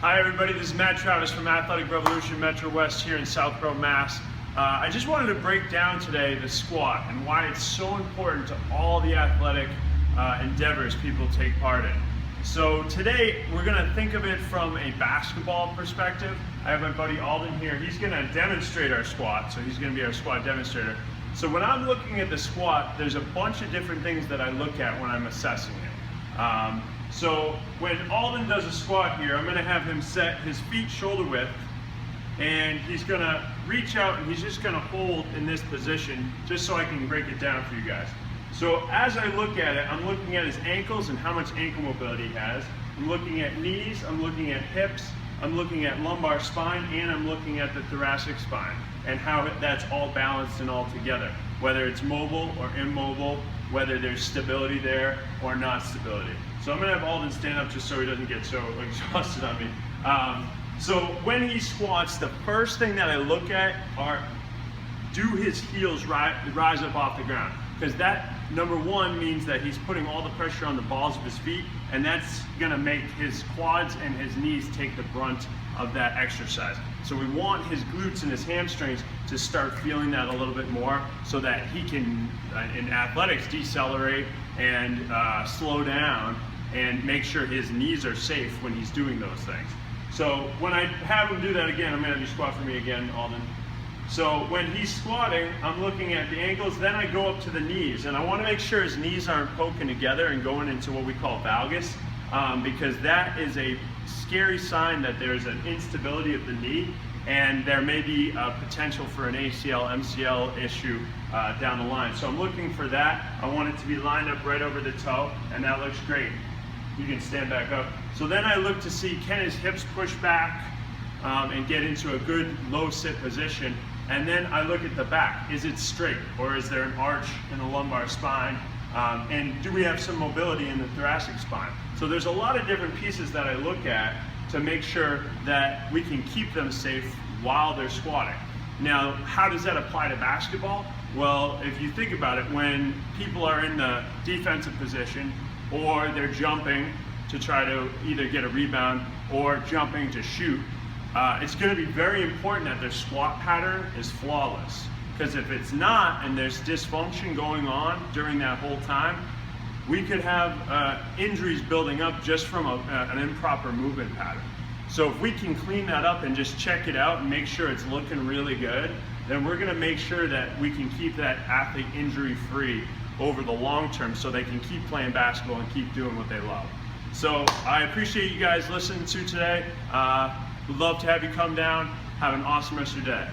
Hi everybody, this is Matt Travis from Athletic Revolution Metro West here in Southborough, Mass. I just wanted to break down today the squat and why it's so important to all the athletic endeavors people take part in. So today we're going to think of it from a basketball perspective. I have my buddy Alden here. He's going to demonstrate our squat, so he's going to be our squat demonstrator. So when I'm looking at the squat, there's a bunch of different things that I look at when I'm assessing it. So when Alden does a squat here, I'm going to have him set his feet shoulder width, and he's going to reach out and he's just going to hold in this position just so I can break it down for you guys. So as I look at it, I'm looking at his ankles and how much ankle mobility he has. I'm looking at knees, I'm looking at hips, I'm looking at lumbar spine, and I'm looking at the thoracic spine and how that's all balanced and all together, whether it's mobile or immobile, whether there's stability there or not stability. So I'm gonna have Alden stand up just so he doesn't get so exhausted on me. So when he squats, the first thing that I look at are, do his heels rise up off the ground? Because that, number one, means that he's putting all the pressure on the balls of his feet, and that's gonna make his quads and his knees take the brunt of that exercise. So we want his glutes and his hamstrings to start feeling that a little bit more so that he can, in athletics, decelerate and slow down and make sure his knees are safe when he's doing those things. So when I have him do that again, I'm gonna have you squat for me again, Alden. So when he's squatting, I'm looking at the ankles, then I go up to the knees, and I wanna make sure his knees aren't poking together and going into what we call valgus, because that is a scary sign that there's an instability of the knee, and there may be a potential for an ACL, MCL issue down the line. So I'm looking for that. I want it to be lined up right over the toe, and that looks great. You can stand back up. So then I look to see, can his hips push back and get into a good low sit position? And then I look at the back. Is it straight, or is there an arch in the lumbar spine? And do we have some mobility in the thoracic spine? So there's a lot of different pieces that I look at to make sure that we can keep them safe while they're squatting. Now, how does that apply to basketball? Well, if you think about it, when people are in the defensive position or they're jumping to try to either get a rebound or jumping to shoot, it's going to be very important that their squat pattern is flawless. Because if it's not, and there's dysfunction going on during that whole time, we could have injuries building up just from an improper movement pattern. So if we can clean that up and just check it out and make sure it's looking really good, then we're going to make sure that we can keep that athlete injury free over the long term so they can keep playing basketball and keep doing what they love. So I appreciate you guys listening to today. Would love to have you come down. Have an awesome rest of your day.